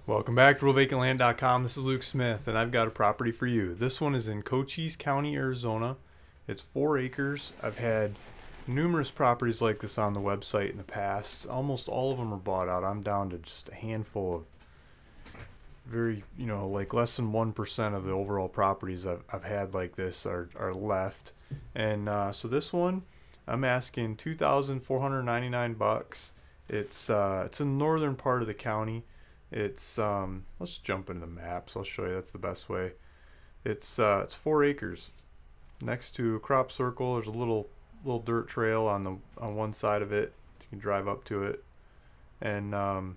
Welcome back to RealVacantLand.com. This is Luke Smith, and I've got a property for you. This one is in Cochise County, Arizona. It's 4 acres. I've had numerous properties like this on the website in the past. Almost all of them are bought out. I'm down to just a handful of very, like less than 1% of the overall properties I've had like this are left. And so this one, I'm asking $2,499. It's in the northern part of the county. It's let's jump into the maps. I'll show you. That's the best way. It's 4 acres next to a crop circle. There's a little dirt trail on one side of it. You can drive up to it, and let's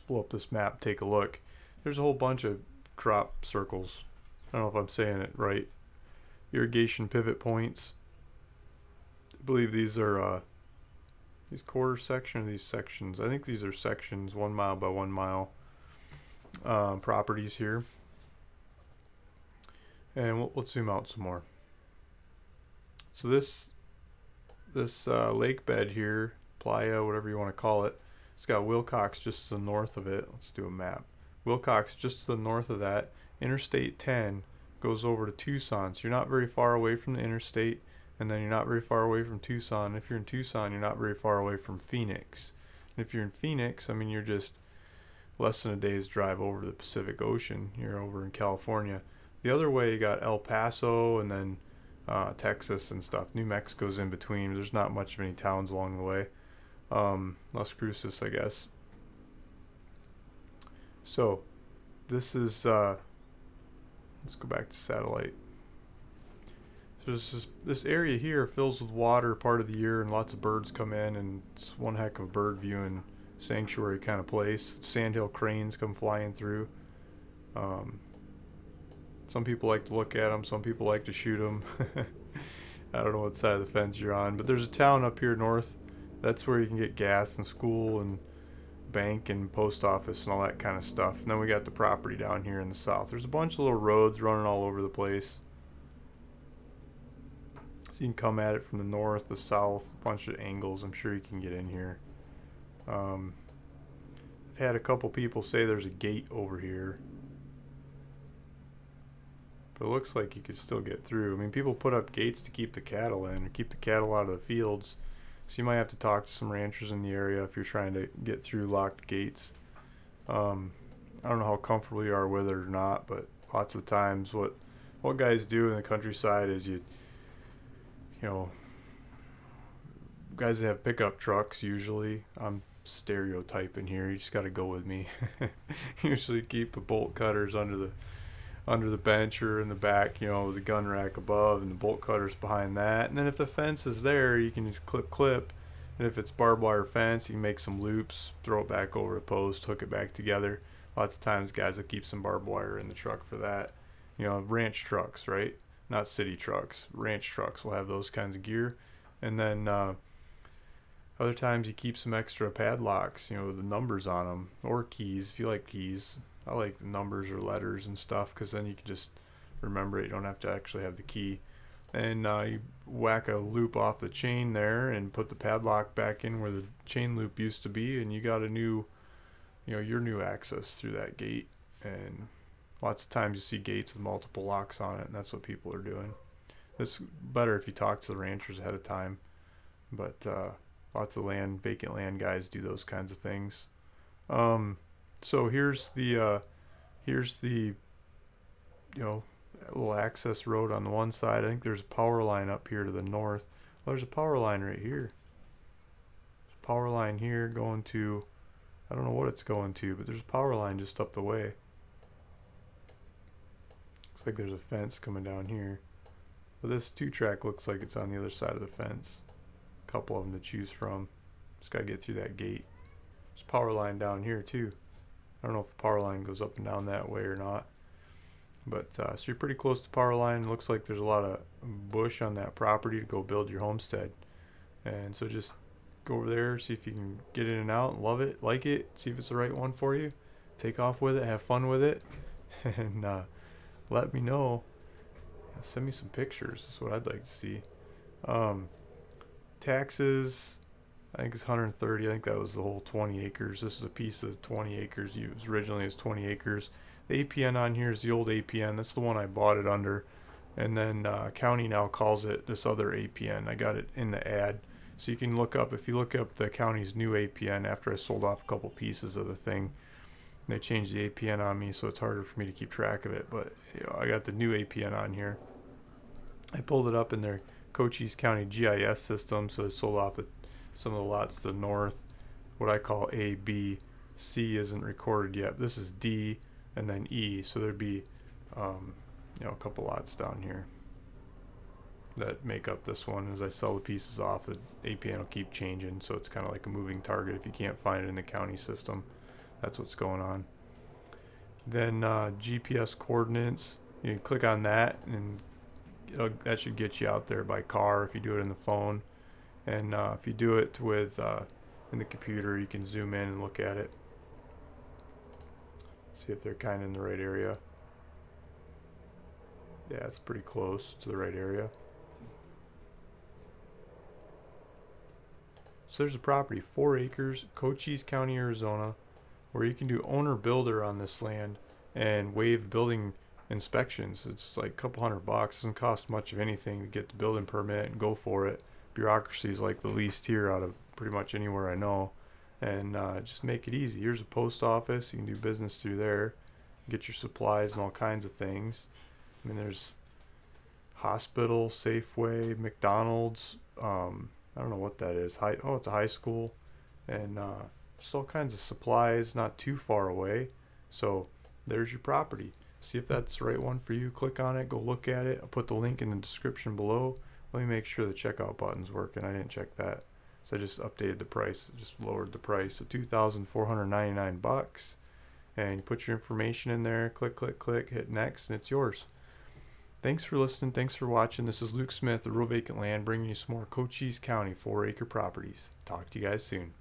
blow up this map. Take a look. There's a whole bunch of crop circles. I don't know if I'm saying it right. Irrigation pivot points. I believe these are these quarter section, these sections. I think these are sections, 1 mile by 1 mile properties here. And let's zoom out some more. So this lake bed here, playa, whatever you want to call it, it's got Wilcox just to the north of it. Let's do a map. Wilcox just to the north of that. Interstate 10 goes over to Tucson. So you're not very far away from the interstate. And then you're not very far away from Tucson. If you're in Tucson, you're not very far away from Phoenix. And if you're in Phoenix, I mean, you're just less than a day's drive over the Pacific Ocean. You're over in California. The other way, you got El Paso and then Texas and stuff. New Mexico's in between. There's not much of any towns along the way. Las Cruces, I guess. So this is, let's go back to satellite. So this area here fills with water part of the year, and lots of birds come in, and it's one heck of a bird viewing sanctuary kind of place. Sandhill cranes come flying through. Some people like to look at them, some people like to shoot them. I don't know what side of the fence you're on, but there's a town up here north. That's where you can get gas and school and bank and post office and all that kind of stuff. And then we got the property down here in the south. There's a bunch of little roads running all over the place. So you can come at it from the north, the south, a bunch of angles. I'm sure you can get in here. I've had a couple people say there's a gate over here, but it looks like you could still get through. I mean, people put up gates to keep the cattle in, or keep the cattle out of the fields. So you might have to talk to some ranchers in the area if you're trying to get through locked gates. I don't know how comfortable you are with it or not, but lots of times what guys do in the countryside is guys that have pickup trucks, usually, I'm stereotyping here, you just got to go with me. Usually keep the bolt cutters under the bench or in the back, with the gun rack above, and the bolt cutters behind that. And then if the fence is there, you can just clip. And if it's barbed wire fence, you can make some loops, throw it back over a post, hook it back together. Lots of times guys will keep some barbed wire in the truck for that. Ranch trucks, right? Not city trucks. Ranch trucks will have those kinds of gear. And then other times you keep some extra padlocks, with the numbers on them, or keys if you like keys. I like the numbers or letters and stuff, because then you can just remember it. You don't have to actually have the key. And you whack a loop off the chain there and put the padlock back in where the chain loop used to be, and you got a new, your new access through that gate. And lots of times you see gates with multiple locks on it, and that's what people are doing. It's better if you talk to the ranchers ahead of time, but lots of vacant land guys do those kinds of things. So here's the little access road on the one side. I think there's a power line up here to the north. Well, there's a power line right here. There's a power line here going to, I don't know what it's going to, but there's a power line just up the way. Looks like there's a fence coming down here. But this 2-track looks like it's on the other side of the fence. A couple of them to choose from. Just gotta get through that gate. There's a power line down here too. I don't know if the power line goes up and down that way or not. But so you're pretty close to the power line. It looks like there's a lot of bush on that property to go build your homestead. And so just go over there, see if you can get in and out, love it, like it, see if it's the right one for you. Take off with it, have fun with it, and let me know. Send me some pictures. That's what I'd like to see. Taxes, I think it's 130. I think that was the whole 20 acres. This is a piece of 20 acres. It was originally as 20 acres. The APN on here is the old APN. That's the one I bought it under. And then county now calls it this other APN. I got it in the ad. So you can look up, if you look up the county's new APN after I sold off a couple pieces of the thing, they changed the APN on me, so it's harder for me to keep track of it. But I got the new APN on here. I pulled it up in their Cochise County GIS system, so it sold off some of the lots to the north. What I call A, B, C isn't recorded yet. This is D and then E, so there'd be a couple lots down here that make up this one. As I sell the pieces off, the APN will keep changing, so it's kind of like a moving target. If you can't find it in the county system, that's what's going on. Then GPS coordinates, you can click on that, and that should get you out there by car if you do it in the phone. And if you do it with in the computer, you can zoom in and look at it, see if they're kind of in the right area. Yeah, it's pretty close to the right area. So there's a property, 4 acres, Cochise County, Arizona, where you can do owner-builder on this land and waive building inspections. It's like a couple $100. Doesn't cost much of anything to get the building permit and go for it. Bureaucracy is like the least here out of pretty much anywhere I know. And just make it easy. Here's a post office. You can do business through there. Get your supplies and all kinds of things. I mean, there's hospital, Safeway, McDonald's. I don't know what that is. It's a high school, and just all kinds of supplies not too far away. So there's your property. See if that's the right one for you. Click on it. Go look at it. I'll put the link in the description below. Let me make sure the checkout button's working. I didn't check that, so I just updated the price. Just lowered the price to $2,499. And you put your information in there. Click, click, click. Hit next, and it's yours. Thanks for listening. Thanks for watching. This is Luke Smith, the Rural Vacant Land, bringing you some more Cochise County 4-acre properties. Talk to you guys soon.